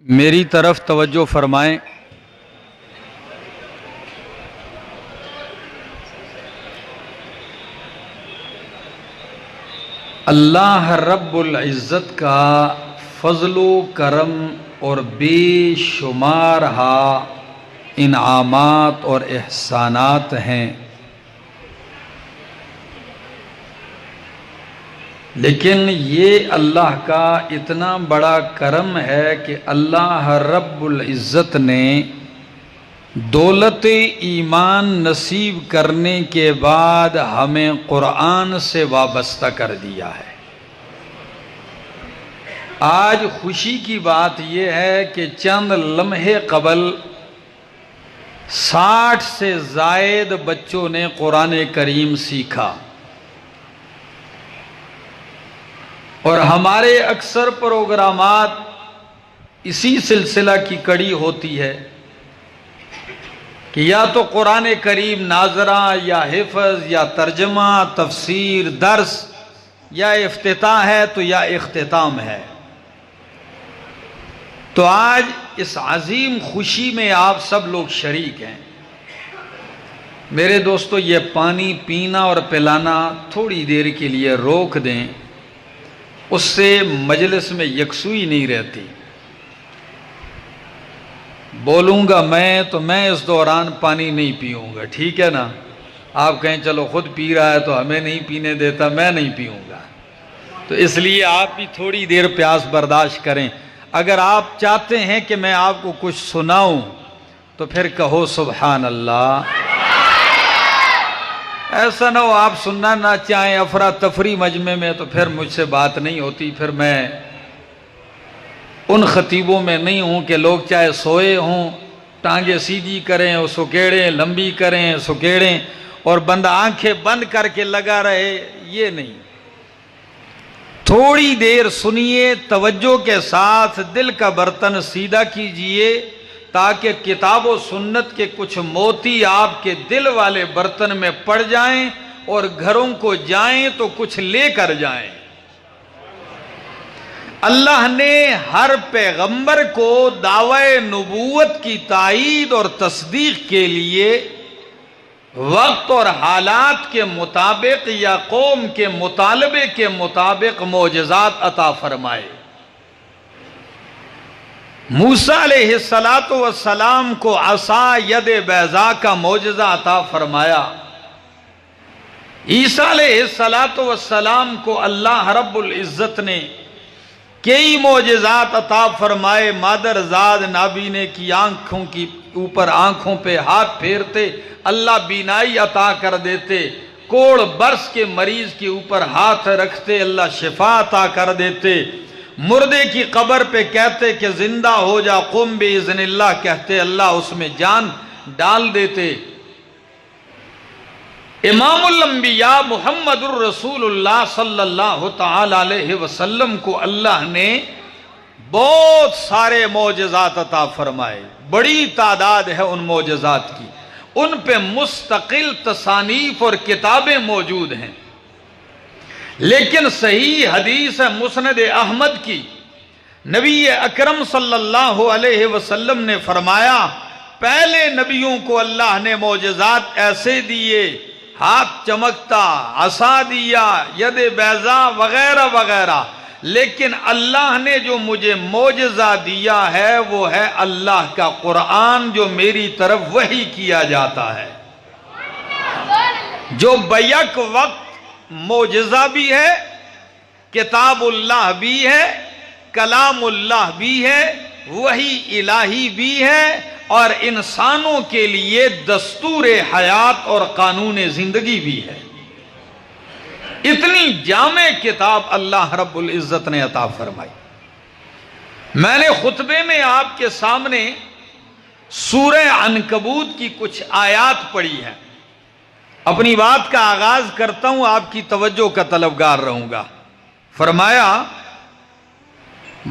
میری طرف توجہ فرمائیں۔ اللہ رب العزت کا فضل و کرم اور بے شمار انعامات اور احسانات ہیں، لیکن یہ اللہ کا اتنا بڑا کرم ہے کہ اللہ رب العزت نے دولت ایمان نصیب کرنے کے بعد ہمیں قرآن سے وابستہ کر دیا ہے۔ آج خوشی کی بات یہ ہے کہ چند لمحے قبل 60 سے زائد بچوں نے قرآن کریم سیکھا، اور ہمارے اکثر پروگرامات اسی سلسلہ کی کڑی ہوتی ہے کہ یا تو قرآن کریم ناظرہ یا حفظ یا ترجمہ تفسیر درس، یا افتتاح ہے تو یا اختتام ہے۔ تو آج اس عظیم خوشی میں آپ سب لوگ شریک ہیں۔ میرے دوستو، یہ پانی پینا اور پلانا تھوڑی دیر کے لیے روک دیں، اس سے مجلس میں یکسوئی نہیں رہتی۔ بولوں گا میں تو میں اس دوران پانی نہیں پیوں گا، ٹھیک ہے نا؟ آپ کہیں چلو خود پی رہا ہے تو ہمیں نہیں پینے دیتا، میں نہیں پیوں گا، تو اس لیے آپ بھی تھوڑی دیر پیاس برداشت کریں۔ اگر آپ چاہتے ہیں کہ میں آپ کو کچھ سناؤں تو پھر کہو سبحان اللہ۔ ایسا نہ ہو آپ سننا نہ چاہیں افراتفری مجمع میں، تو پھر مجھ سے بات نہیں ہوتی، پھر میں ان خطیبوں میں نہیں ہوں کہ لوگ چاہے سوئے ہوں ٹانگیں سیدھی کریں اور سکیڑیں لمبی کریں سکیڑیں اور بندہ آنکھیں بند کر کے لگا رہے، یہ نہیں۔ تھوڑی دیر سنیے، توجہ کے ساتھ دل کا برتن سیدھا کیجئے، تاکہ کتاب و سنت کے کچھ موتی آپ کے دل والے برتن میں پڑ جائیں اور گھروں کو جائیں تو کچھ لے کر جائیں۔ اللہ نے ہر پیغمبر کو دعوی نبوت کی تائید اور تصدیق کے لیے وقت اور حالات کے مطابق یا قوم کے مطالبے کے مطابق معجزات عطا فرمائے۔ موسیٰ علیہ السلام کو عصا ید بیضاء کا معجزہ عطا فرمایا۔ عیسیٰ علیہ السلام کو اللہ رب العزت نے کئی معجزات عطا فرمائے۔ مادر زاد نابینے کی آنکھوں کی اوپر آنکھوں پہ ہاتھ پھیرتے اللہ بینائی عطا کر دیتے، کوڑ برس کے مریض کے اوپر ہاتھ رکھتے اللہ شفا عطا کر دیتے، مردے کی قبر پہ کہتے کہ زندہ ہو جا قم باذن اللہ، کہتے اللہ اس میں جان ڈال دیتے۔ امام الانبیاء محمد الرسول اللہ صلی اللہ تعالی علیہ وسلم کو اللہ نے بہت سارے معجزات عطا فرمائے، بڑی تعداد ہے ان معجزات کی، ان پہ مستقل تصانیف اور کتابیں موجود ہیں۔ لیکن صحیح حدیث ہے مسند احمد کی، نبی اکرم صلی اللہ علیہ وسلم نے فرمایا پہلے نبیوں کو اللہ نے معجزات ایسے دیے، ہاتھ چمکتا، عصا دیا، ید بیضاء وغیرہ وغیرہ، لیکن اللہ نے جو مجھے معجزہ دیا ہے وہ ہے اللہ کا قرآن، جو میری طرف وحی کیا جاتا ہے، جو بیک وقت معجزہ بھی ہے، کتاب اللہ بھی ہے، کلام اللہ بھی ہے، وحی الہی بھی ہے، اور انسانوں کے لیے دستور حیات اور قانون زندگی بھی ہے۔ اتنی جامع کتاب اللہ رب العزت نے عطا فرمائی۔ میں نے خطبے میں آپ کے سامنے سورہ عنکبوت کی کچھ آیات پڑھی ہیں۔ اپنی بات کا آغاز کرتا ہوں، آپ کی توجہ کا طلبگار رہوں گا۔ فرمایا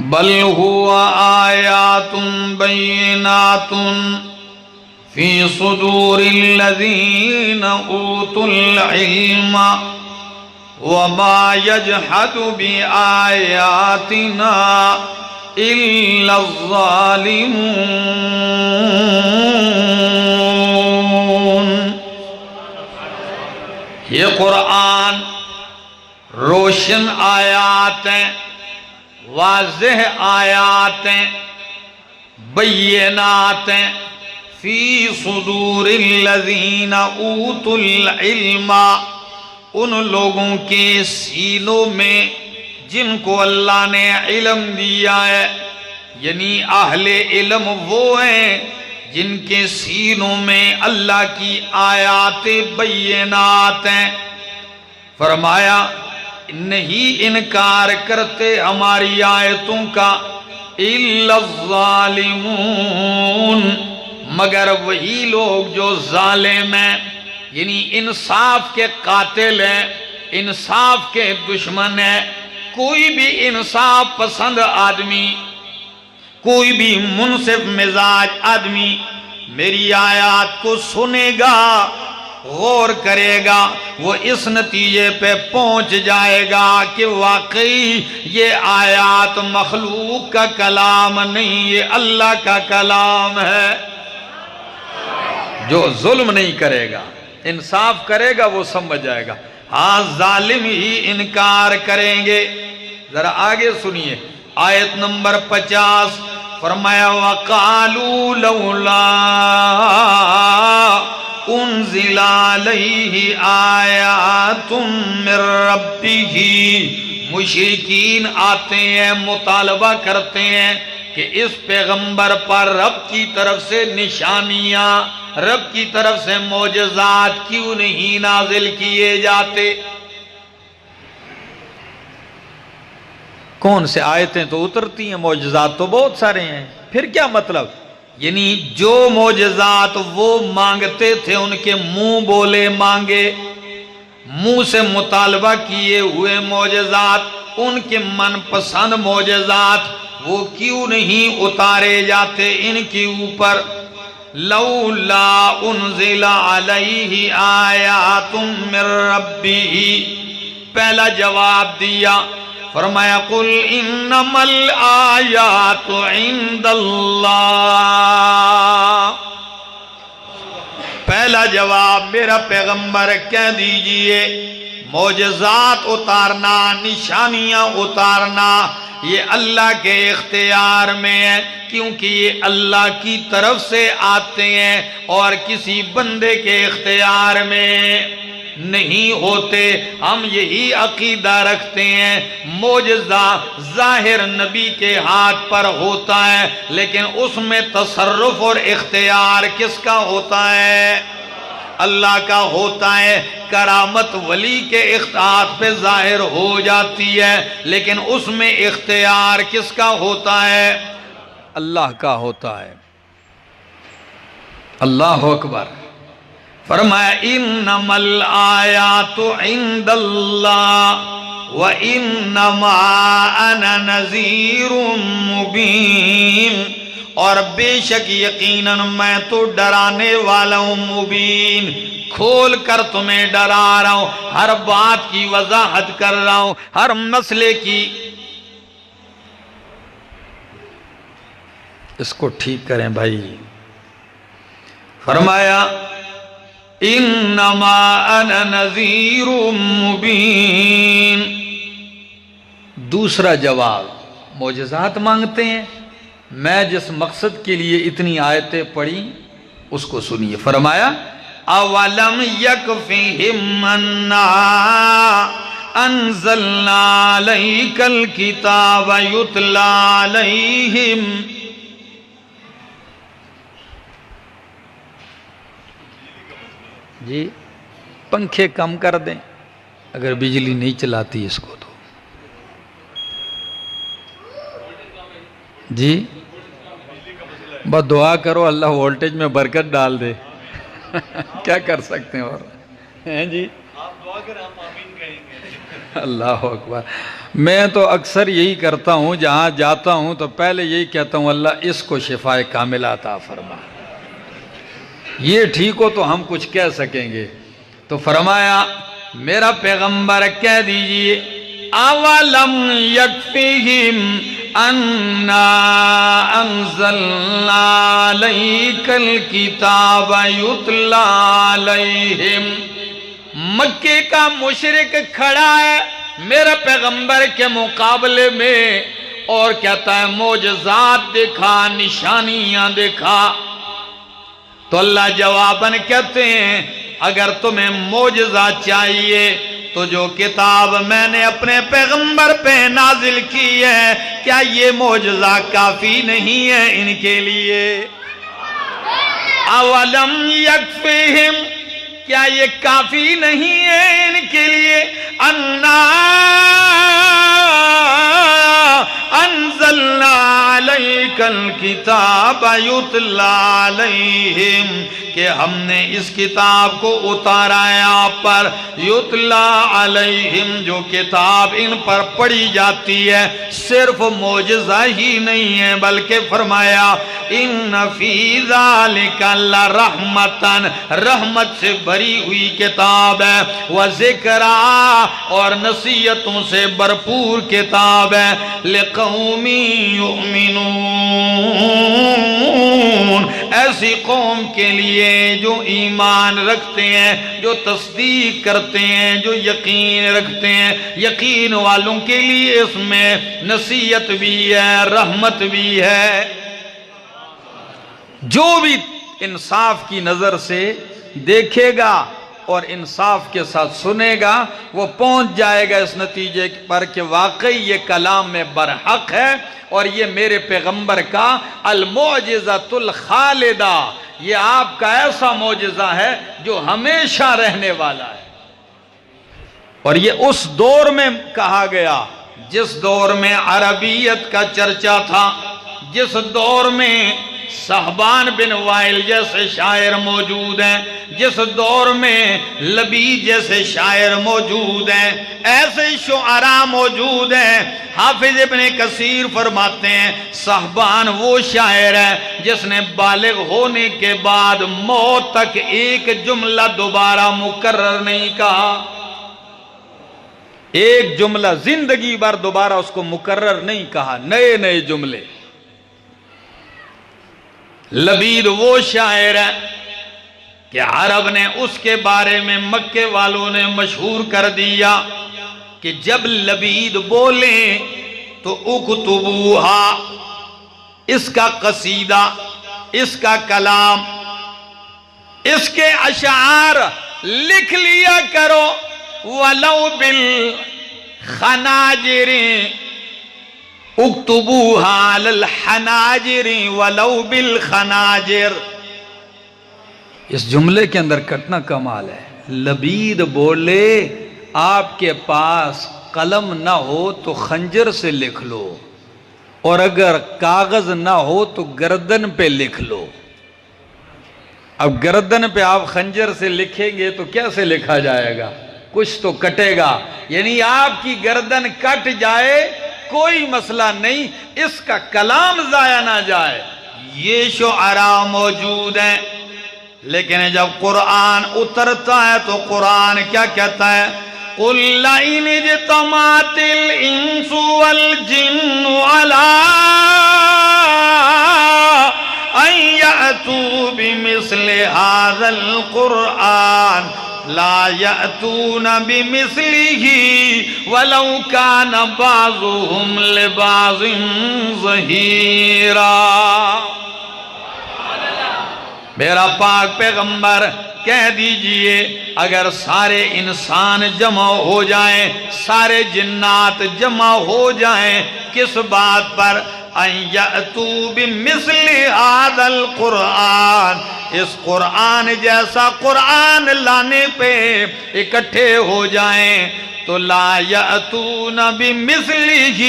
بل هو آیات بینات فی صدور الذین اوتوا العلم وما یجحد بآیاتنا إلا الظالمون۔ یہ قرآن روشن آیات ہیں، واضح آیات ہیں، بینات ہیں، فی صدور الذین اوتوا العلم، ان لوگوں کے سینوں میں جن کو اللہ نے علم دیا ہے، یعنی اہل علم وہ ہیں جن کے سینوں میں اللہ کی آیات بینات ہیں۔ فرمایا نہیں انکار کرتے ہماری آیتوں کا الا الظالمون، مگر وہی لوگ جو ظالم ہیں، یعنی انصاف کے قاتل ہیں، انصاف کے دشمن ہیں۔ کوئی بھی انصاف پسند آدمی، کوئی بھی منصف مزاج آدمی میری آیات کو سنے گا، غور کرے گا، وہ اس نتیجے پہ پہنچ جائے گا کہ واقعی یہ آیات مخلوق کا کلام نہیں، یہ اللہ کا کلام ہے۔ جو ظلم نہیں کرے گا، انصاف کرے گا، وہ سمجھ جائے گا۔ ہاں ظالم ہی انکار کریں گے۔ ذرا آگے سنیے آیت نمبر 50، فرمایا وَقَالُوا لَوْلَا أُنزِلَ عَلَيْهِ آيَاتٌ مِّن رَّبِّهِ، مشرکین آتے ہیں، مطالبہ کرتے ہیں کہ اس پیغمبر پر رب کی طرف سے نشانیاں، رب کی طرف سے معجزات کیوں نہیں نازل کیے جاتے؟ کون سے آیتیں تو اترتی ہیں، معجزات تو بہت سارے ہیں، پھر کیا مطلب؟ یعنی جو معجزات وہ مانگتے تھے، ان کے منہ بولے مانگے، منہ سے مطالبہ کیے ہوئے معجزات، ان کے من پسند معجزات وہ کیوں نہیں اتارے جاتے ان کے اوپر؟ لولا انزل علیہ آیات من ربہ، پہلا جواب دیا، فرمایا قل انما الآیات عند اللہ۔ پہلا جواب میرا پیغمبر کہہ دیجئے معجزات اتارنا، نشانیاں اتارنا یہ اللہ کے اختیار میں ہے، کیونکہ یہ اللہ کی طرف سے آتے ہیں اور کسی بندے کے اختیار میں نہیں ہوتے۔ ہم یہی عقیدہ رکھتے ہیں معجزہ ظاہر نبی کے ہاتھ پر ہوتا ہے، لیکن اس میں تصرف اور اختیار کس کا ہوتا ہے؟ اللہ کا ہوتا ہے۔ کرامت ولی کے ہاتھ پہ ظاہر ہو جاتی ہے، لیکن اس میں اختیار کس کا ہوتا ہے؟ اللہ کا ہوتا ہے۔ اللہ اکبر۔ فرمایا انما الآیات عند اللہ وانما انا نذیر مبین، اور بے شک یقیناً میں تو ڈرانے والا ہوں، مبین، کھول کر تمہیں ڈرا رہا ہوں، ہر بات کی وضاحت کر رہا ہوں، ہر مسئلے کی۔ اس کو ٹھیک کریں بھائی۔ فرمایا انما انا نذیر مبین۔ دوسرا جواب، معجزات مانگتے ہیں، میں جس مقصد کے لیے اتنی آیتیں پڑھی اس کو سنیے۔ فرمایا اولم یکفہم انا انزلنا علیک الکتاب یتلی علیہم۔ جی پنکھے کم کر دیں اگر بجلی نہیں چلاتی اس کو تو۔ جی بس دعا کرو اللہ وولٹیج میں برکت ڈال دے۔ کیا کر سکتے ہیں اور ہیں جی، آپ دعا کریں ہم آمین کہیں گے۔ اللہ اکبر۔ میں تو اکثر یہی کرتا ہوں، جہاں جاتا ہوں تو پہلے یہی کہتا ہوں اللہ اس کو شفائے کاملہ عطا فرما، یہ ٹھیک ہو تو ہم کچھ کہہ سکیں گے۔ تو فرمایا میرا پیغمبر کہہ دیجئے اولم یکفہم انا انزلنا علیک الکتاب یتلی علیہم۔ مکے کا مشرک کھڑا ہے میرے پیغمبر کے مقابلے میں اور کہتا ہے معجزات دکھا، نشانیاں دکھا۔ تو اللہ جواباً کہتے ہیں اگر تمہیں معجزہ چاہیے تو جو کتاب میں نے اپنے پیغمبر پہ نازل کی ہے کیا یہ معجزہ کافی نہیں ہے ان کے لیے؟ اولم یکفہم، کیا یہ کافی نہیں ہے ان کے لیے؟ انا انزلنا علیک الکتاب یتلی علیہم، کہ ہم نے اس کتاب کو اتارا ہے آپ پر، یتلی علیہم، جو کتاب ان پر پڑھی جاتی ہے صرف معجزہ ہی نہیں ہے بلکہ فرمایا ان فی ذالک لرحمۃ، رحمت سے بھری ہوئی کتاب ہے، وذکریٰ، اور نصیحتوں سے بھرپور کتاب ہے، لقوم یؤمنون، ایسی قوم کے لیے جو ایمان رکھتے ہیں، جو تصدیق کرتے ہیں، جو یقین رکھتے ہیں، یقین والوں کے لیے اس میں نصیحت بھی ہے، رحمت بھی ہے۔ جو بھی انصاف کی نظر سے دیکھے گا اور انصاف کے ساتھ سنے گا وہ پہنچ جائے گا اس نتیجے پر کہ واقعی یہ کلام میں برحق ہے اور یہ میرے پیغمبر کا المعجزۃ الخالدہ، یہ آپ کا ایسا معجزہ ہے جو ہمیشہ رہنے والا ہے۔ اور یہ اس دور میں کہا گیا جس دور میں عربیت کا چرچا تھا، جس دور میں صہبان بن وائل جیسے شاعر موجود ہیں، جس دور میں لبید جیسے شاعر موجود ہیں، ایسے شعراء موجود ہیں۔ حافظ ابن کثیر فرماتے ہیں صہبان وہ شاعر ہے جس نے بالغ ہونے کے بعد موت تک ایک جملہ دوبارہ مکرر نہیں کہا، ایک جملہ زندگی بھر دوبارہ اس کو مکرر نہیں کہا، نئے نئے جملے۔ لبید وہ شاعر ہے کہ عرب نے اس کے بارے میں مکے والوں نے مشہور کر دیا کہ جب لبید بولیں تو اکتبوہا، اس کا قصیدہ، اس کا کلام، اس کے اشعار لکھ لیا کرو، وَلَوْ بِالْخَنَاجِرِ اکتبوها علی الحناجر ولو بالخناجر۔ اس جملے کے اندر کٹنا کمال ہے۔ لبید بولے آپ کے پاس قلم نہ ہو تو خنجر سے لکھ لو، اور اگر کاغذ نہ ہو تو گردن پہ لکھ لو۔ اب گردن پہ آپ خنجر سے لکھیں گے تو کیسے لکھا جائے گا؟ کچھ تو کٹے گا، یعنی آپ کی گردن کٹ جائے کوئی مسئلہ نہیں، اس کا کلام ضائع نہ جائے۔ یہ شعراء موجود ہیں، لیکن جب قرآن اترتا ہے تو قرآن کیا کہتا ہے؟ قُلْ لَئِنِ اجْتَمَعَتِ الْإِنسُ وَالْجِنُّ عَلَىٰ أَن يَأْتُوا بِمِثْلِ هَذَا الْقُرْآنِ لا يأتون بمثله ولو كان بعضهم لبعض ظهيرا۔ میرا پاک پیغمبر کہہ دیجئے اگر سارے انسان جمع ہو جائیں، سارے جنات جمع ہو جائیں، کس بات پر؟ ان یأتوا بمثل هذا القرآن، اس قرآن جیسا قرآن لانے پہ اکٹھے ہو جائیں تو لا یأتون بمثلہ،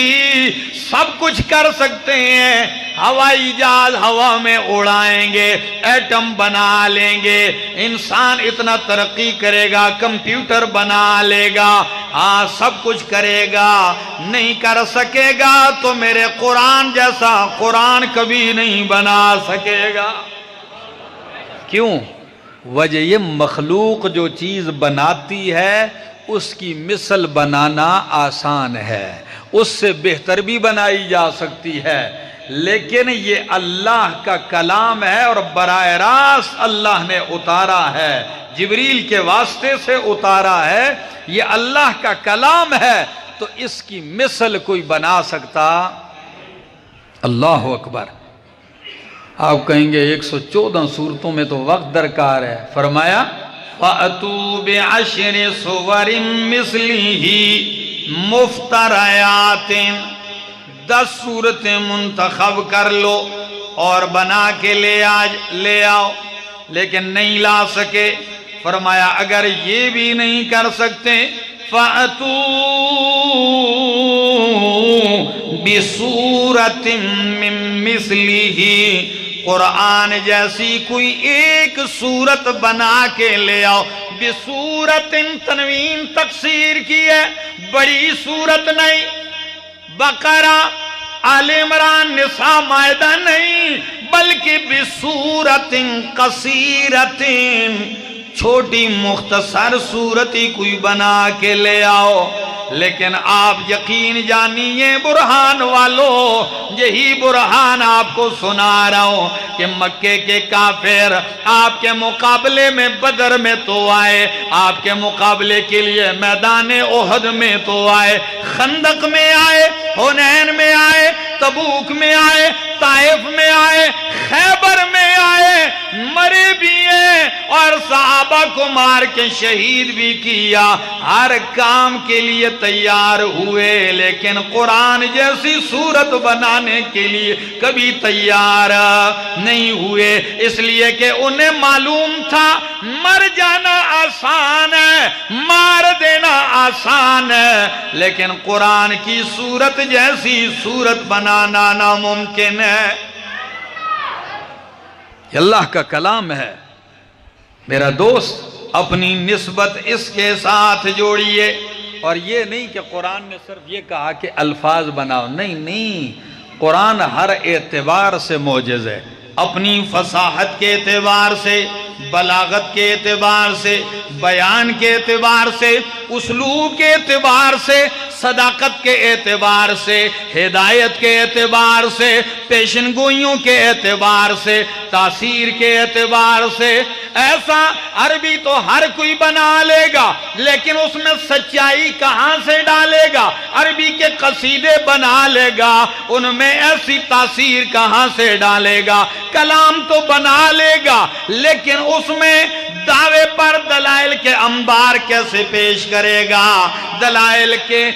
سب کچھ کر سکتے ہیں، ہوائی جہاز ہوا میں اڑائیں گے، ایٹم بنا لیں گے، انسان اتنا ترقی کرے گا، کمپیوٹر بنا لے گا، ہاں سب کچھ کرے گا، نہیں کر سکے گا تو میرے قرآن جیسا قرآن کبھی نہیں بنا سکے گا۔ کیوں؟ وجہ یہ مخلوق جو چیز بناتی ہے اس کی مثل بنانا آسان ہے، اس سے بہتر بھی بنائی جا سکتی ہے، لیکن یہ اللہ کا کلام ہے اور براہ راست اللہ نے اتارا ہے، جبریل کے واسطے سے اتارا ہے، یہ اللہ کا کلام ہے، تو اس کی مثل کوئی بنا سکتا؟ اللہ اکبر۔ آپ کہیں گے 114 سورتوں میں تو وقت درکار ہے، فرمایا فَأْتُوا بِعَشْرِ صُوَرٍ مِثْلِهِ مُفْتَرَيَاتٍ، 10 صورتیں منتخب کر لو اور بنا کے لے آؤ، لیکن نہیں لا سکے، فرمایا اگر یہ بھی نہیں کر سکتے فَأْتُوا بِسُورَةٍ مِّن مِثْلِهِ، قرآن جیسی کوئی ایک صورت بنا کے لے آؤ۔ بِسُورَةٍ تنوین تقصیر کی ہے، بڑی صورت نہیں، بقرہ آل عمران نساء مائدہ نہیں، بلکہ بِسُورَةٍ قَصِيرَةٍ، چھوٹی مختصر صورتی کوئی بنا کے لے آؤ۔ لیکن آپ یقین جانیے برہان والو، یہی برہان آپ کو سنا رہا ہوں کہ مکے کے کافر آپ کے مقابلے میں بدر میں تو آئے، آپ کے مقابلے کے لیے میدان احد میں تو آئے، خندق میں آئے، حنین میں آئے، تبوک میں آئے، طائف میں آئے، خیبر میں آئے، مرے بھی ہیں اور صحابہ کو مار کے شہید بھی کیا، ہر کام کے لیے تیار ہوئے، لیکن قرآن جیسی صورت بنانے کے لیے کبھی تیار نہیں ہوئے، اس لیے کہ انہیں معلوم تھا مر جانا آسان ہے، مار دینا آسان ہے، لیکن قرآن کی صورت جیسی صورت بنانا ناممکن ہے۔ یہ اللہ کا کلام ہے میرا دوست، اپنی نسبت اس کے ساتھ جوڑیے، اور یہ نہیں کہ قرآن نے صرف یہ کہا کہ الفاظ بناؤ، نہیں، قرآن ہر اعتبار سے معجز ہے، اپنی فصاحت کے اعتبار سے، بلاغت کے اعتبار سے، بیان کے اعتبار سے، اسلوب کے اعتبار سے، صداقت کے اعتبار سے، ہدایت کے اعتبار سے، پیشن گوئیوں کے اعتبار سے، تاثیر کے اعتبار سے، ایسا عربی تو ہر کوئی بنا لے گا، لیکن اس میں سچائی کہاں سے ڈالے گا؟ عربی کے قصیدے بنا لے گا، ان میں ایسی تاثیر کہاں سے ڈالے گا؟ کلام تو بنا لے گا، لیکن اس میں دعوے پر دلائل کے انبار کیسے پیش کرے گا؟ دلائل کے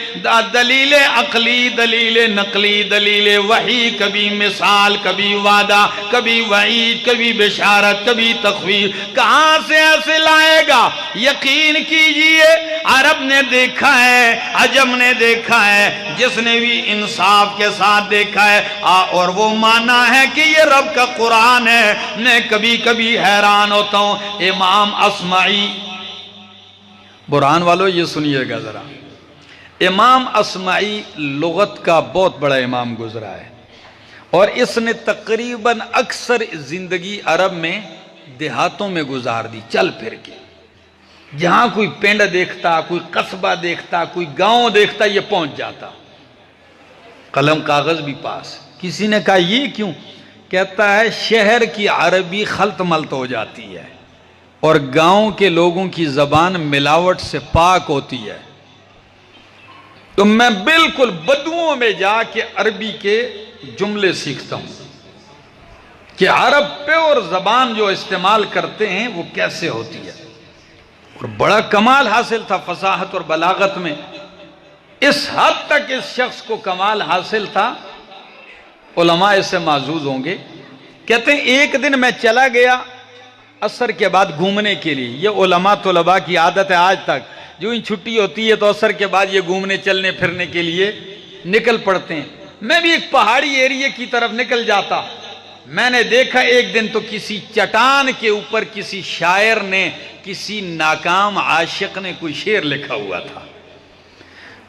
دلیل عقلی، دلیل نقلی، دلیل وحی، کبھی مثال، کبھی وعدہ، کبھی وعید، کبھی بشارت، کبھی تخویف، کہاں سے ایسے لائے گا؟ یقین کیجئے عرب نے دیکھا ہے، عجم نے دیکھا ہے، جس نے بھی انصاف کے ساتھ دیکھا ہے اور وہ مانا ہے کہ یہ رب کا قرآن ہے۔ میں کبھی کبھی حیران ہوتا ہوں، امام اصمعی، برہان والو یہ سنیے گا ذرا، امام اصمعی لغت کا بہت بڑا امام گزرا ہے، اور اس نے تقریباً اکثر زندگی عرب میں دیہاتوں میں گزار دی، چل پھر کے، جہاں کوئی پنڈ دیکھتا، کوئی قصبہ دیکھتا، کوئی گاؤں دیکھتا، یہ پہنچ جاتا، قلم کاغذ بھی پاس۔ کسی نے کہا یہ کیوں؟ کہتا ہے شہر کی عربی خلط ملط ہو جاتی ہے اور گاؤں کے لوگوں کی زبان ملاوٹ سے پاک ہوتی ہے، تو میں بالکل بدوؤں میں جا کے عربی کے جملے سیکھتا ہوں کہ عرب پیور زبان جو استعمال کرتے ہیں وہ کیسے ہوتی ہے، اور بڑا کمال حاصل تھا فصاحت اور بلاغت میں، اس حد تک اس شخص کو کمال حاصل تھا، علماء اس سے معزوز ہوں گے، کہتے ہیں ایک دن میں چلا گیا عصر کے بعد گھومنے کے لیے، یہ علماء طلباء کی عادت ہے آج تک، جو ہی چھٹی ہوتی ہے تو عصر کے بعد یہ گھومنے چلنے پھرنے کے لیے نکل پڑتے ہیں۔ میں بھی ایک پہاڑی ایریے کی طرف نکل جاتا، میں نے دیکھا ایک دن تو کسی چٹان کے اوپر کسی شاعر نے، کسی ناکام عاشق نے کوئی شعر لکھا ہوا تھا۔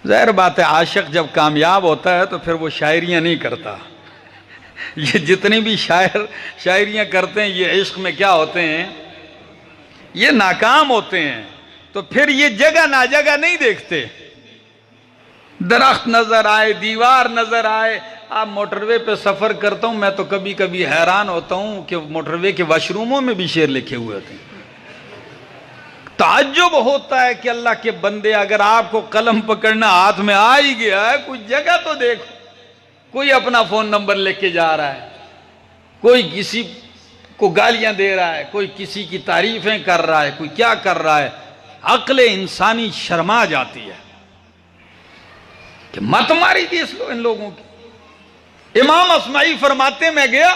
ظاہر بات ہے عاشق جب کامیاب ہوتا ہے تو پھر وہ شاعریاں نہیں کرتا، یہ جتنی بھی شاعریاں کرتے ہیں یہ عشق میں کیا ہوتے ہیں، یہ ناکام ہوتے ہیں، تو پھر یہ جگہ نا جگہ نہیں دیکھتے، درخت نظر آئے، دیوار نظر آئے. آپ موٹر وے پہ سفر کرتا ہوں میں تو کبھی کبھی حیران ہوتا ہوں کہ موٹر وے کے واش روموں میں بھی شعر لکھے ہوئے ہوتے ہیں. تعجب ہوتا ہے کہ اللہ کے بندے، اگر آپ کو قلم پکڑنا ہاتھ میں آ ہی گیا ہے، کوئی جگہ تو دیکھو. کوئی اپنا فون نمبر لے کے جا رہا ہے، کوئی کسی کو گالیاں دے رہا ہے، کوئی کسی کی تعریفیں کر رہا ہے، کوئی کیا کر رہا ہے. عقل انسانی شرما جاتی ہے کہ مت ماری تھی ان لوگوں کی. امام اصمعی فرماتے میں گیا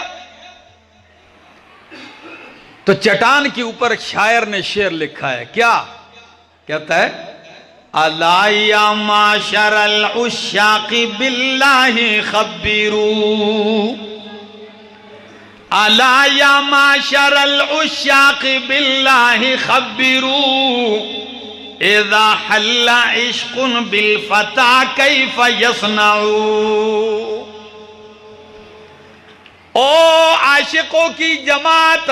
تو چٹان کے اوپر شاعر نے شعر لکھا ہے. کیا کہتا ہے؟ الا یا معشر العشاق باللہ خبروا، الا یا معشر العشاق باللہ خبروا، اذا حل عشق بالفتى کیف یصنع. او عاشقوں کی جماعت،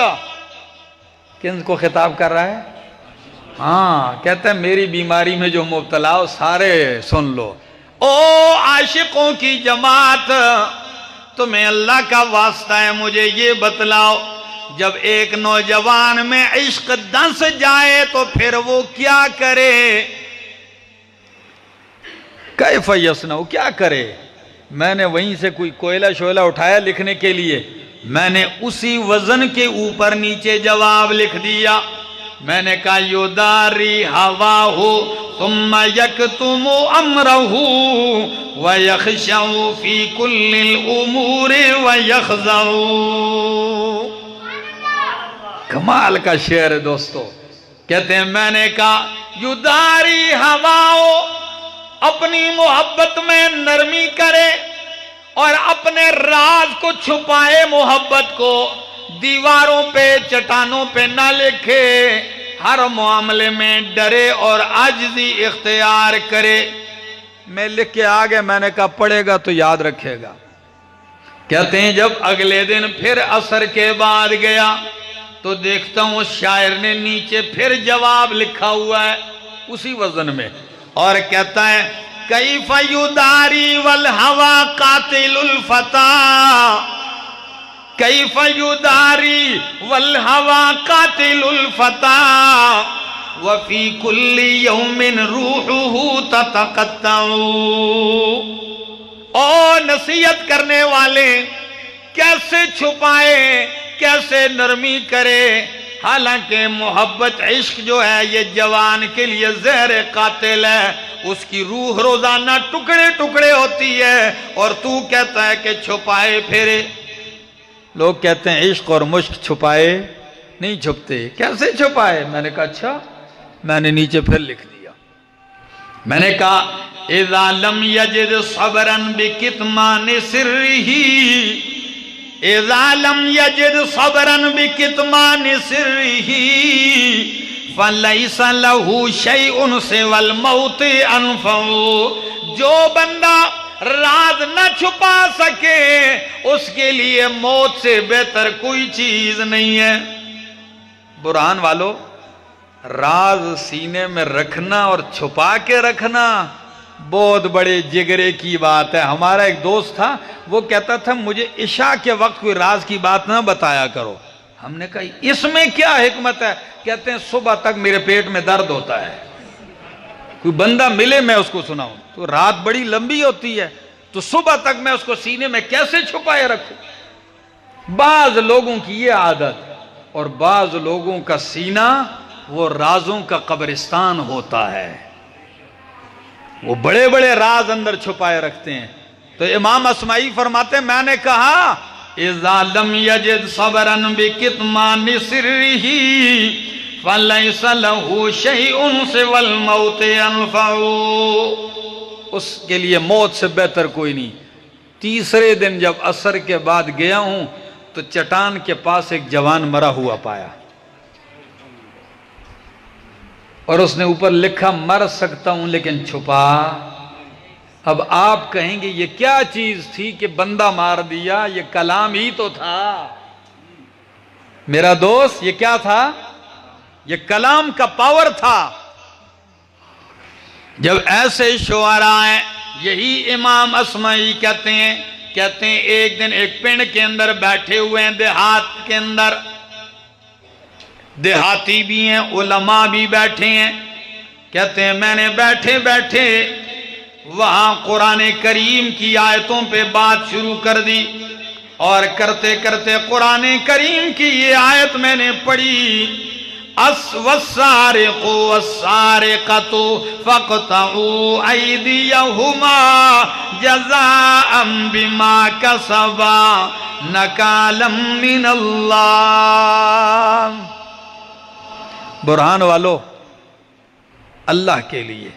کن کو خطاب کر رہا ہے؟ ہاں، کہتا ہے میری بیماری میں جو مبتلا ہو سارے سن لو. او عاشقوں کی جماعت، تمہیں اللہ کا واسطہ ہے مجھے یہ بتلاؤ، جب ایک نوجوان میں عشق دنس جائے تو پھر وہ کیا کرے؟ کیف یصنع، کیا کرے؟ میں نے وہیں سے کوئی کوئلہ شعلہ اٹھایا لکھنے کے لیے، میں نے اسی وزن کے اوپر نیچے جواب لکھ دیا. میں نے کہا یداری ہواہ ثم یکتم امرہ ویخشع فی کل الامور ویخضع. کمال کا شعر ہے دوستو. کہتے ہیں میں نے کہا یداری ہواہ، اپنی محبت میں نرمی کرے اور اپنے راز کو چھپائے، محبت کو دیواروں پہ چٹانوں پہ نہ لکھے، ہر معاملے میں ڈرے اور عاجزی اختیار کرے. میں لکھ کے آگے میں نے کہا پڑھے گا تو یاد رکھے گا. کہتے ہیں جب اگلے دن پھر عصر کے بعد گیا تو دیکھتا ہوں شاعر نے نیچے پھر جواب لکھا ہوا ہے اسی وزن میں، اور کہتا ہے کیف یداری والہوا قاتل الفتى، کیف یداری والہوا قاتل الفتى وفی کل یوم روحہ تتقطع. او نصیحت کرنے والے، کیسے چھپائے، کیسے نرمی کرے، حالانکہ محبت عشق جو ہے یہ جوان کے لیے زہر قاتل ہے، اس کی روح روزانہ ٹکڑے ٹکڑے ہوتی ہے، اور تو کہتا ہے کہ چھپائے پھرے. لوگ کہتے ہیں عشق اور مشق چھپائے نہیں چھپتے. کیسے چھپائے؟ میں نے کہا اچھا. میں نے نیچے پھر لکھ دیا. میں نے کہا اذا لم یجد صبرا بکتمان سرہ، اذا لم یجد صبرا بکتمان سرہ فلیس لہ شیء سوی الموت انفع. جو بندہ راز نہ چھپا سکے اس کے لیے موت سے بہتر کوئی چیز نہیں ہے. برہان والو، راز سینے میں رکھنا اور چھپا کے رکھنا بہت بڑے جگرے کی بات ہے. ہمارا ایک دوست تھا، وہ کہتا تھا مجھے عشاء کے وقت کوئی راز کی بات نہ بتایا کرو. ہم نے کہا اس میں کیا حکمت ہے؟ کہتے ہیں صبح تک میرے پیٹ میں درد ہوتا ہے، کوئی بندہ ملے میں اس کو سناؤں تو رات بڑی لمبی ہوتی ہے، تو صبح تک میں اس کو سینے میں کیسے چھپائے رکھوں؟ بعض لوگوں کی یہ عادت، اور بعض لوگوں کا سینہ وہ رازوں کا قبرستان ہوتا ہے، وہ بڑے بڑے راز اندر چھپائے رکھتے ہیں. تو امام اصمعی فرماتے ہیں میں نے کہا اذا لم یجد صبرا بکتمان سرہ فلیس لہ شیء سوی الموت انفع. اس کے لیے موت سے بہتر کوئی نہیں. تیسرے دن جب عصر کے بعد گیا ہوں تو چٹان کے پاس ایک جوان مرا ہوا پایا، اور اس نے اوپر لکھا مر سکتا ہوں لیکن چھپا. اب آپ کہیں گے یہ کیا چیز تھی کہ بندہ مار دیا؟ یہ کلام ہی تو تھا میرا دوست. یہ کیا تھا؟ یہ کلام کا پاور تھا. جب ایسے شعراء ہیں یہی امام اصمعی کہتے ہیں ایک دن ایک پنڈ کے اندر بیٹھے ہوئے ہیں، دیہات کے اندر، دیہاتی بھی ہیں، علماء بھی بیٹھے ہیں، کہتے ہیں میں نے بیٹھے بیٹھے وہاں قرآن کریم کی آیتوں پہ بات شروع کر دی، اور کرتے کرتے قرآن کریم کی یہ آیت میں نے پڑھی، وَالسَّارِقُ وَالسَّارِقَةُ فَاقْطَعُوا أَيْدِيَهُمَا جَزَاءً بِمَا كَسَبَا نَكَالًا مِّنَ اللَّهِ۔ برہان والو، اللہ کے لیے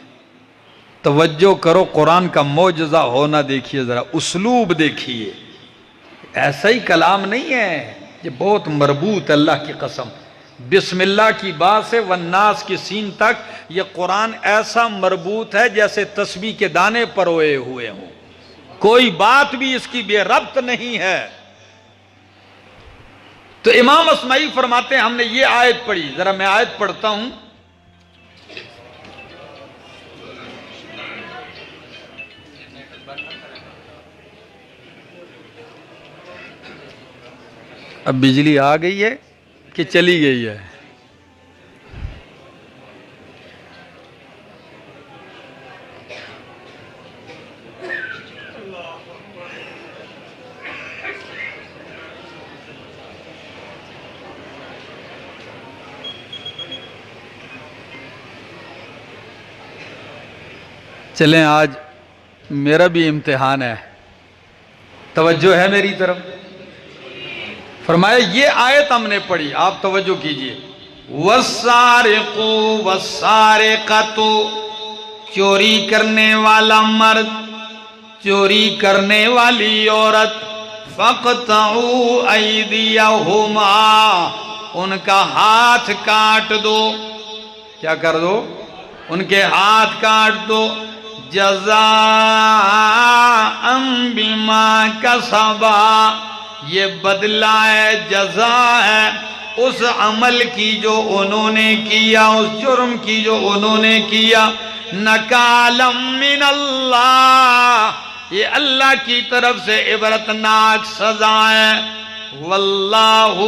توجہ کرو، قرآن کا معجزہ ہونا دیکھیے، ذرا اسلوب دیکھیے، ایسا ہی کلام نہیں ہے، یہ بہت مربوط، اللہ کی قسم، بسم اللہ کی بات سے والناس کی سین تک یہ قرآن ایسا مربوط ہے جیسے تسبیح کے دانے پروئے ہوئے ہوں، کوئی بات بھی اس کی بے ربط نہیں ہے۔ تو امام اصمعی فرماتے ہیں ہم نے یہ آیت پڑھی، ذرا میں آیت پڑھتا ہوں، اب بجلی آ گئی ہے کہ چلی گئی ہے؟ چلیں آج میرا بھی امتحان ہے، توجہ ہے میری طرف؟ فرمایا یہ آیت ہم نے پڑھی، آپ توجہ کیجئے، وَالسَّارِقُ وَالسَّارِقَةُ، چوری کرنے والا مرد، چوری کرنے والی عورت، فَاقْطَعُوا أَيْدِيَهُمَا، ان کا ہاتھ کاٹ دو، کیا کر دو؟ ان کے ہاتھ کاٹ دو، جزاءً بما کسبا، یہ بدلہ ہے، جزا ہے اس عمل کی جو انہوں نے کیا، اس جرم کی جو انہوں نے کیا، نکالا من اللہ، یہ اللہ کی طرف سے عبرتناک سزا ہے، واللہ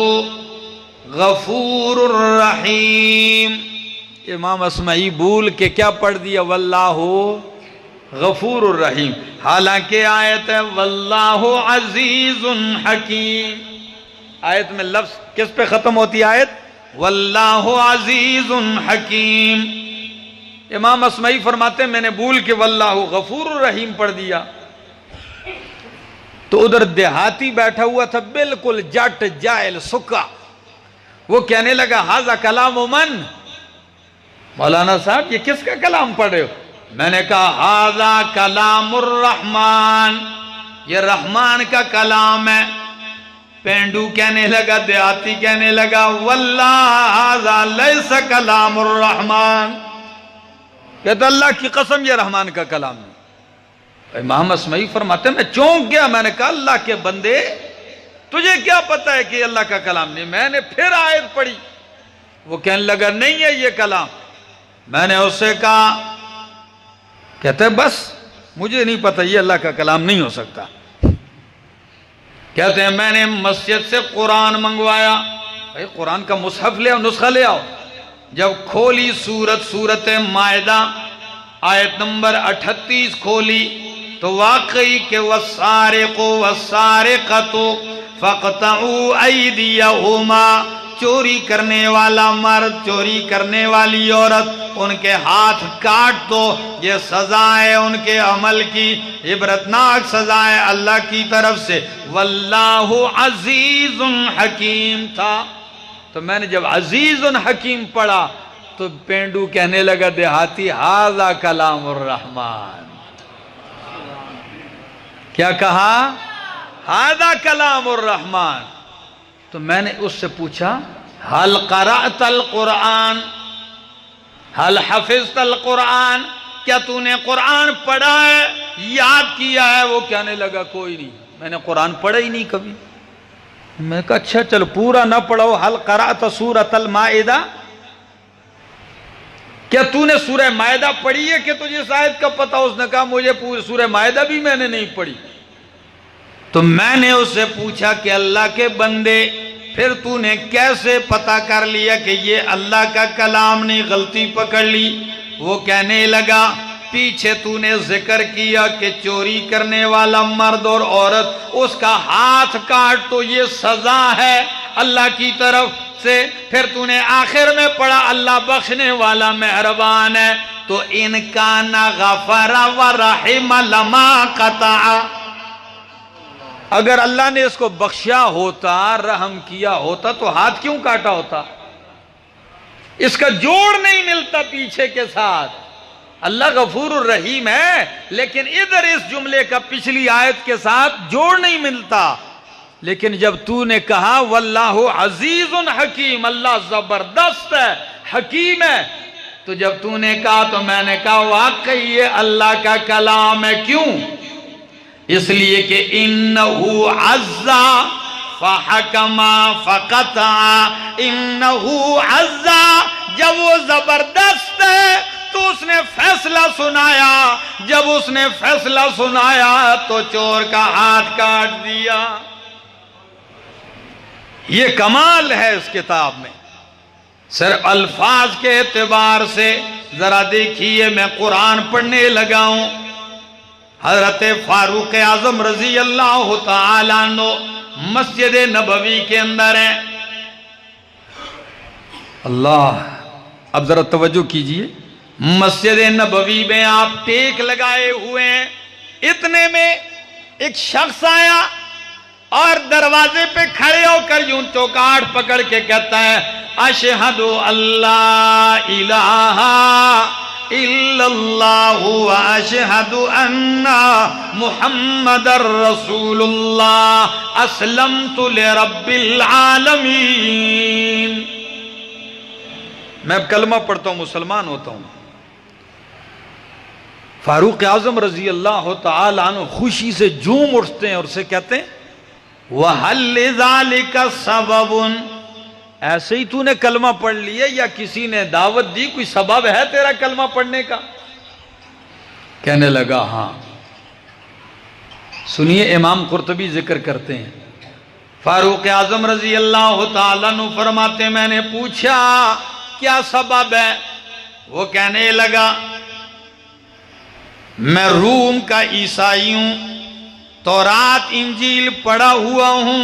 غفور الرحیم۔ امام اصمعی بول کے کیا پڑھ دیا؟ واللہ غفور الرحیم، حالانکہ آیت ہے واللہ عزیز حکیم، آیت میں لفظ کس پہ ختم ہوتی ہے؟ آیت واللہ عزیز حکیم۔ امام اصمعی فرماتے ہیں میں نے بھول کے واللہ غفور الرحیم پڑھ دیا، تو ادھر دیہاتی بیٹھا ہوا تھا بالکل جٹ جائل سکا، وہ کہنے لگا ھذا کلام من، مولانا صاحب یہ کس کا کلام پڑھ رہے ہو؟ میں نے کہا ھذا کلام الرحمن، یہ رحمان کا کلام ہے۔ پینڈو کہنے لگا، دیہاتی کہنے لگا واللہ ھذا لیس کلام الرحمن، کہتا اللہ کی قسم یہ رحمان کا کلام نہیں۔ امام اصمعی فرماتے ہیں میں چونک گیا، میں نے کہا اللہ کے بندے تجھے کیا پتا ہے کہ یہ اللہ کا کلام نہیں؟ میں نے پھر آیت پڑھی، وہ کہنے لگا نہیں ہے یہ کلام۔ میں نے اس سے کہا، کہتے بس مجھے نہیں پتا، یہ اللہ کا کلام نہیں ہو سکتا۔ کہتے ہیں میں نے مسجد سے قرآن منگوایا، بھائی قرآن کا مصحف لے آؤ، نسخہ لے آؤ۔ جب کھولی سورت مائدہ آیت نمبر 38 کھولی تو واقعی کہ والسارق والسارقۃ فاقطعوا ایدیہما، چوری کرنے والا مرد، چوری کرنے والی عورت، ان کے ہاتھ کاٹ دو، یہ سزا ہے ان کے عمل کی، عبرتناک سزا ہے اللہ کی طرف سے۔ واللہ عزیز حکیم تھا، تو میں نے جب عزیز حکیم پڑھا تو پینڈو کہنے لگا دیہاتی ھذا کلام الرحمن، کیا کہا؟ ھذا کلام الرحمن۔ تو میں نے اس سے پوچھا حل قرأت القرآن، حل حفظت القرآن، کیا تو نے قرآن پڑھا ہے، یاد کیا ہے؟ وہ کہنے لگا کوئی نہیں، میں نے قرآن پڑھا ہی نہیں کبھی۔ میں کہا اچھا چلو پورا نہ پڑھو، حل قرأت سورۃ المائدہ، کیا تو نے سورہ مائدہ پڑھی ہے کہ تجھے اس آیت کا پتہ؟ اس نے کہا مجھے پوری سورہ مائدہ بھی میں نے نہیں پڑھی۔ تو میں نے اس سے پوچھا کہ اللہ کے بندے پھر تو نے کیسے پتہ کر لیا کہ یہ اللہ کا کلام نہیں، غلطی پکڑ لی؟ وہ کہنے لگا پیچھے تو نے ذکر کیا کہ چوری کرنے والا مرد اور عورت اس کا ہاتھ کاٹ تو یہ سزا ہے اللہ کی طرف سے، پھر تو نے آخر میں پڑھا اللہ بخشنے والا مہربان ہے، تو ان کان غفر ورحم لما قطع، اگر اللہ نے اس کو بخشا ہوتا، رحم کیا ہوتا تو ہاتھ کیوں کاٹا ہوتا؟ اس کا جوڑ نہیں ملتا پیچھے کے ساتھ۔ اللہ غفور الرحیم ہے لیکن ادھر اس جملے کا پچھلی آیت کے ساتھ جوڑ نہیں ملتا۔ لیکن جب تو نے کہا واللہ عزیز حکیم، اللہ زبردست ہے، حکیم ہے، تو جب تو نے کہا تو میں نے کہا واقعی یہ اللہ کا کلام ہے۔ کیوں؟ اس لیے کہ انہو عزا فحکم فقطع، انہو عزا، جب وہ زبردست ہے تو اس نے فیصلہ سنایا، جب اس نے فیصلہ سنایا تو چور کا ہاتھ کاٹ دیا۔ یہ کمال ہے اس کتاب میں۔ صرف الفاظ کے اعتبار سے ذرا دیکھیے، میں قرآن پڑھنے لگا ہوں، حضرت فاروق اعظم رضی اللہ تعالیٰ عنہ مسجد نبوی کے اندر ہیں۔ اللہ، اب ذرا توجہ کیجئے، مسجد نبوی میں آپ ٹیک لگائے ہوئے ہیں، اتنے میں ایک شخص آیا اور دروازے پہ کھڑے ہو کر یوں چوکاٹ پکڑ کے کہتا ہے اشہد اللہ الہ الا اللہ واشہد ان محمد رسول اللہ اسلمت لرب العالمین۔ میں اب کلمہ پڑھتا ہوں، مسلمان ہوتا ہوں۔ فاروق اعظم رضی اللہ تعالی عنہ خوشی سے جھوم اٹھتے ہیں اور اسے کہتے ہیں وَهَلْ لِذَلِكَ سَبَبٌ، ایسے ہی تو نے کلمہ پڑھ لیا یا کسی نے دعوت دی، کوئی سبب ہے تیرا کلمہ پڑھنے کا؟ کہنے لگا ہاں۔ سنیے، امام قرطبی ذکر کرتے ہیں، فاروق اعظم رضی اللہ تعالیٰ عنہ فرماتے ہیں میں نے پوچھا کیا سبب ہے؟ وہ کہنے لگا میں روم کا عیسائی ہوں، تورات انجیل پڑھا ہوا ہوں،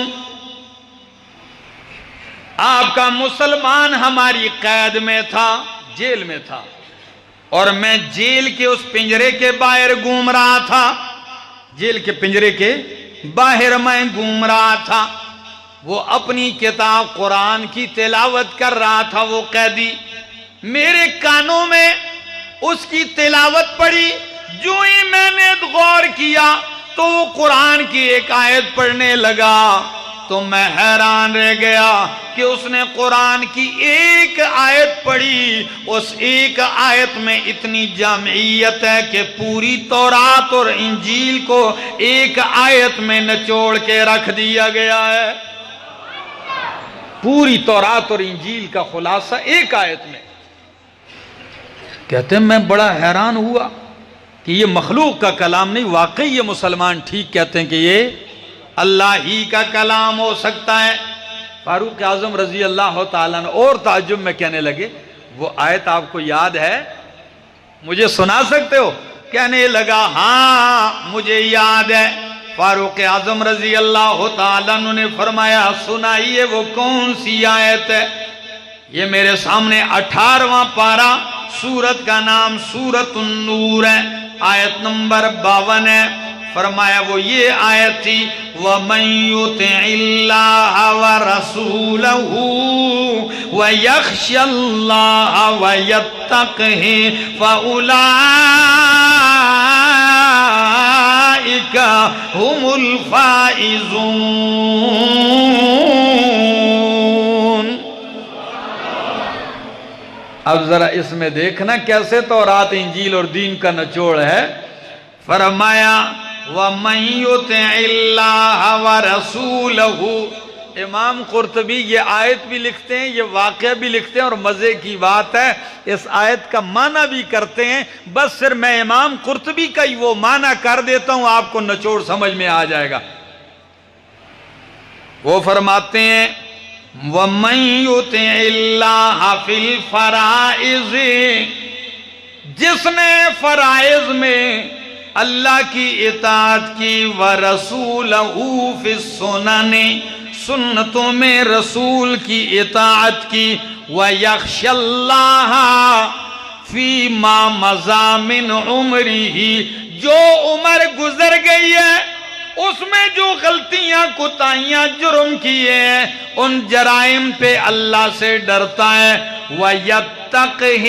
آپ کا مسلمان ہماری قید میں تھا، جیل میں تھا، اور میں جیل کے اس پنجرے کے باہر گھوم رہا تھا، جیل کے پنجرے کے باہر میں گھوم رہا تھا، وہ اپنی کتاب قرآن کی تلاوت کر رہا تھا، وہ قیدی، میرے کانوں میں اس کی تلاوت پڑی، جو ہی میں نے غور کیا تو وہ قرآن کی ایک آیت پڑھنے لگا، تو میں حیران رہ گیا کہ اس نے قرآن کی ایک آیت پڑھی، اس ایک آیت میں اتنی جامعیت ہے کہ پوری تورات اور انجیل کو ایک آیت میں نچوڑ کے رکھ دیا گیا ہے، پوری تورات اور انجیل کا خلاصہ ایک آیت میں۔ کہتے ہیں میں بڑا حیران ہوا کہ یہ مخلوق کا کلام نہیں، واقعی یہ مسلمان ٹھیک کہتے ہیں کہ یہ اللہ ہی کا کلام ہو سکتا ہے۔ فاروق اعظم رضی اللہ تعالیٰ نے اور تعجب میں کہنے لگے وہ آیت آپ کو یاد ہے، مجھے سنا سکتے ہو؟ کہنے لگا ہاں مجھے یاد ہے۔ فاروق اعظم رضی اللہ تعالیٰ نے فرمایا سنائیے وہ کون سی آیت ہے؟ یہ میرے سامنے 18واں پارہ، سورت کا نام سورت النور ہے، آیت نمبر 52 ہے۔ فرمایا وہ یہ آیت تھی وَمَن يُطِعِ اللَّهَ وَرَسُولَهُ وَيَخْشَ اللَّهَ وَيَتَّقْهِ فَأُولَئِكَ هُمُ الْفَائِزُونَ۔ اب ذرا اس میں دیکھنا کیسے تورات انجیل اور دین کا نچوڑ ہے۔ فرمایا وَمَن يُطِعِ اللَّهَ وَرَسُولَهُ، امام قرطبی یہ آیت بھی لکھتے ہیں، یہ واقعہ بھی لکھتے ہیں، اور مزے کی بات ہے اس آیت کا معنی بھی کرتے ہیں۔ بس صرف میں امام قرطبی کا ہی وہ معنی کر دیتا ہوں، آپ کو نچوڑ سمجھ میں آ جائے گا۔ وہ فرماتے ہیں وَمَن يُطِعِ اللَّهَ فِي الْفَرَائِضِ، جس نے فرائض میں اللہ کی اطاعت کی، وَرَسُولَهُ فِي السُّنَنِ، سنتوں میں رسول کی اطاعت کی، وَيَخْشَ اللَّهَ فِي مَا مَضَىٰ مِنْ عُمْرِهِ، جو عمر گزر گئی ہے اس میں جو غلطیاں کوتاہیاں جرم کیے ہیں ان جرائم پہ اللہ سے ڈرتا ہے، وَيَتَّقِهِ،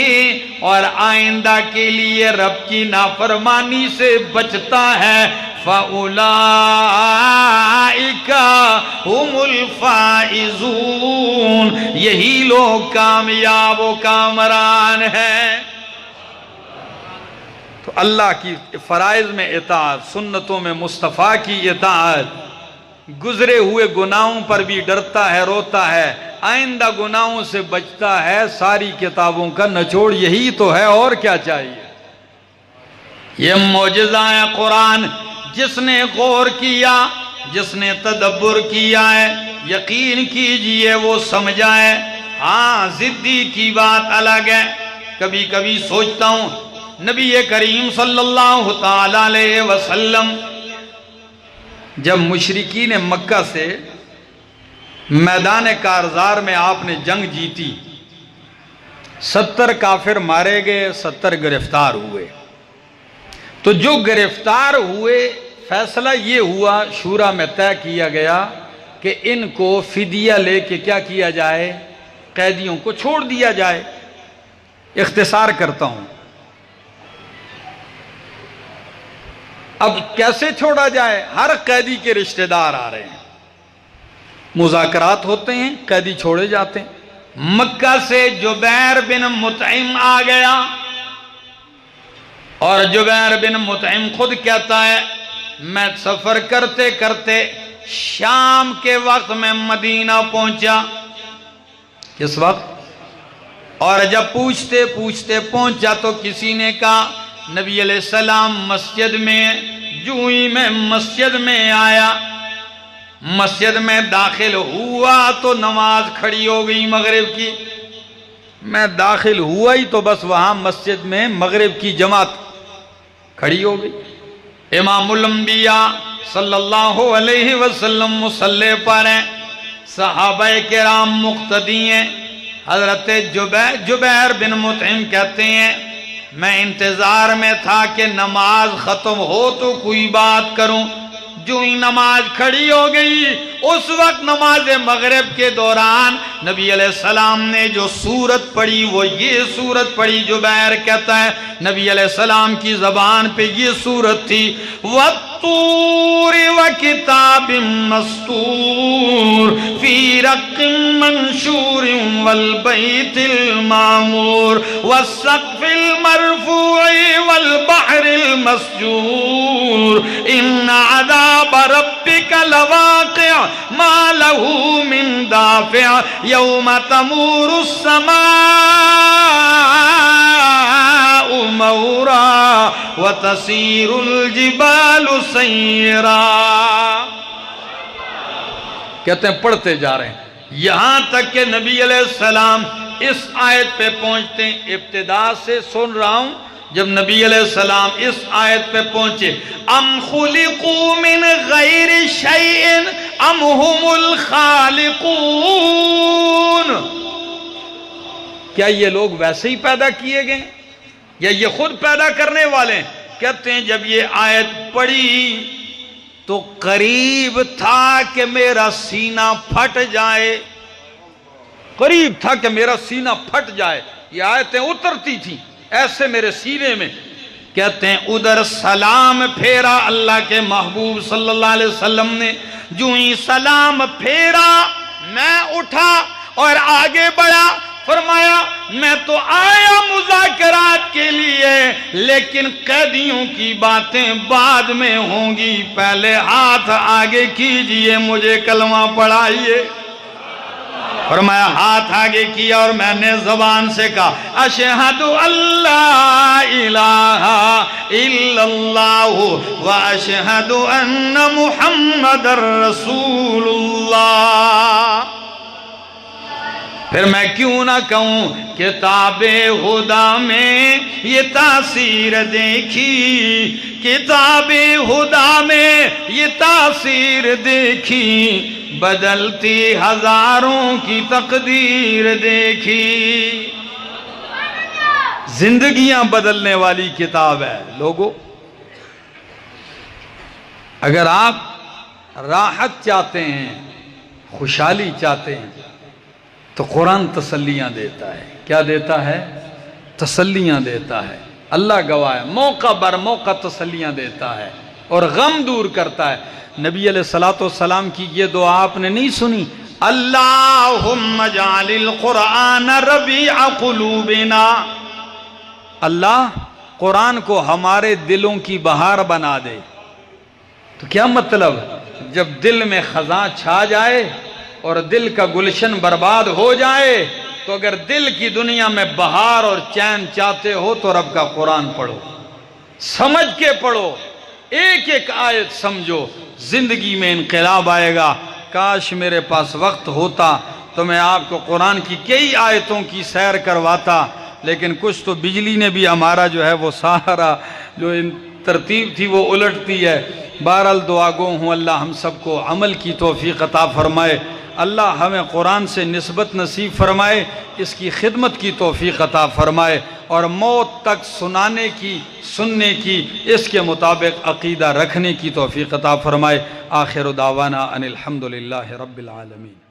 اور آئندہ کے لیے رب کی نافرمانی سے بچتا ہے، فَأُولَئِكَ هُمُ الْفَائِزُونَ، یہی لوگ کامیاب و کامران ہیں۔ تو اللہ کی فرائض میں اطاعت، سنتوں میں مصطفیٰ کی اطاعت، گزرے ہوئے گناہوں پر بھی ڈرتا ہے، روتا ہے، آئندہ گناہوں سے بچتا ہے، ساری کتابوں کا نچوڑ یہی تو ہے، اور کیا چاہیے؟ یہ معجزہ ہے قرآن، جس نے غور کیا، جس نے تدبر کیا ہے، یقین کیجئے وہ سمجھا ہے۔ ہاں ضدی کی بات الگ ہے، کبھی کبھی سوچتا ہوں نبی کریم صلی اللہ تعالی علیہ وسلم جب مشرکین مکہ سے میدان کارزار میں آپ نے جنگ جیتی، 70 کافر مارے گئے، 70 گرفتار ہوئے، تو جو گرفتار ہوئے فیصلہ یہ ہوا، شورا میں طے کیا گیا کہ ان کو فدیہ لے کے کیا کیا جائے، قیدیوں کو چھوڑ دیا جائے۔ اختصار کرتا ہوں، اب کیسے چھوڑا جائے؟ ہر قیدی کے رشتہ دار آ رہے ہیں، مذاکرات ہوتے ہیں، قیدی چھوڑے جاتے ہیں۔ مکہ سے جبیر بن مطعم آ گیا، اور جبیر بن مطعم خود کہتا ہے میں سفر کرتے کرتے شام کے وقت میں مدینہ پہنچا۔ کس وقت؟ اور جب پوچھتے پوچھتے پہنچا تو کسی نے کہا نبی علیہ السلام مسجد میں، جو ہی میں مسجد میں آیا، مسجد میں داخل ہوا تو نماز کھڑی ہو گئی مغرب کی۔ میں داخل ہوا ہی تو بس وہاں مسجد میں مغرب کی جماعت کھڑی ہو گئی، امام الانبیاء صلی اللہ علیہ وسلم مصلی پر ہیں، صحابہ کرام مقتدی ہیں۔ حضرت جبیر بن مطعم کہتے ہیں میں انتظار میں تھا کہ نماز ختم ہو تو کوئی بات کروں، جو ہی نماز کھڑی ہو گئی اس وقت نماز مغرب کے دوران نبی علیہ السلام نے جو سورت پڑھی وہ یہ سورت پڑھی۔ جبیر کہتا ہے نبی علیہ السلام کی زبان پہ یہ سورت تھی وَالطُّورِ وَكِتَابٍ مَّسْطُورٍ فِي رَقٍّ مَّنشُورٍ وَالْبَيْتِ الْمَعْمُورِ وَالسَّقْفِ الْمَرْفُوعِ وَالْبَحْرِ الْمَسْجُورِ إِنَّ عَذَابَ رَبِّكَ لَوَاقِعٌ مَا لَهُ مِن دَافِعٍ يَوْمَ تَمُورُ السَّمَاءُ مَوْرًا وَتَسِيرُ الْجِبَالُ سَيْرًا۔ کہتے ہیں پڑھتے جا رہے ہیں یہاں تک کہ نبی علیہ السلام اس آیت پہ پہنچتے ہیں۔ ابتدا سے سن رہا ہوں، جب نبی علیہ السلام اس آیت پہ پہنچے ام خلقوا من غیر شیء ام هم الخالقون، کیا یہ لوگ ویسے ہی پیدا کیے گئے یا یہ خود پیدا کرنے والے ہیں؟ کہتے ہیں جب یہ آیت پڑھی تو قریب تھا کہ میرا سینہ پھٹ جائے، قریب تھا کہ میرا سینہ پھٹ جائے، یہ آیتیں اترتی تھیں ایسے میرے سینے میں۔ کہتے ہیں ادھر سلام پھیرا اللہ کے محبوب صلی اللہ علیہ وسلم نے، جو ہی سلام پھیرا میں اٹھا اور آگے بڑھا، فرمایا میں تو آیا مذاکرات کے لیے لیکن قیدیوں کی باتیں بعد میں ہوں گی، پہلے ہاتھ آگے کیجئے مجھے کلمہ پڑھائیے۔ فرمایا ہاتھ آگے کیا اور میں نے زبان سے کہا اشہد اللہ الہ الا اللہ و اشہد ان محمد رسول اللہ۔ پھر میں کیوں نہ کہوں کتاب خدا میں یہ تاثیر دیکھی، کتاب خدا میں یہ تاثیر دیکھی، بدلتی ہزاروں کی تقدیر دیکھی۔ زندگیاں بدلنے والی کتاب ہے لوگوں۔ اگر آپ راحت چاہتے ہیں، خوشحالی چاہتے ہیں تو قرآن تسلیاں دیتا ہے۔ کیا دیتا ہے؟ تسلیاں دیتا ہے۔ اللہ گواہ ہے، موقع بر موقع تسلیاں دیتا ہے اور غم دور کرتا ہے۔ نبی علیہ السلام کی یہ دعا آپ نے نہیں سنی؟ اللہم اجعل القرآن ربیع قلوبنا، اللہ قرآن کو ہمارے دلوں کی بہار بنا دے۔ تو کیا مطلب؟ جب دل میں خزاں چھا جائے اور دل کا گلشن برباد ہو جائے تو اگر دل کی دنیا میں بہار اور چین چاہتے ہو تو رب کا قرآن پڑھو، سمجھ کے پڑھو، ایک ایک آیت سمجھو، زندگی میں انقلاب آئے گا۔ کاش میرے پاس وقت ہوتا تو میں آپ کو قرآن کی کئی آیتوں کی سیر کرواتا، لیکن کچھ تو بجلی نے بھی ہمارا جو ہے وہ سارا جو ترتیب تھی وہ الٹتی ہے۔ بہرحال دعا گو ہوں اللہ ہم سب کو عمل کی توفیق عطا فرمائے، اللہ ہمیں قرآن سے نسبت نصیب فرمائے، اس کی خدمت کی توفیق عطا فرمائے، اور موت تک سنانے کی، سننے کی، اس کے مطابق عقیدہ رکھنے کی توفیق عطا فرمائے۔ آخر دعوانا ان الحمدللہ رب العالمین۔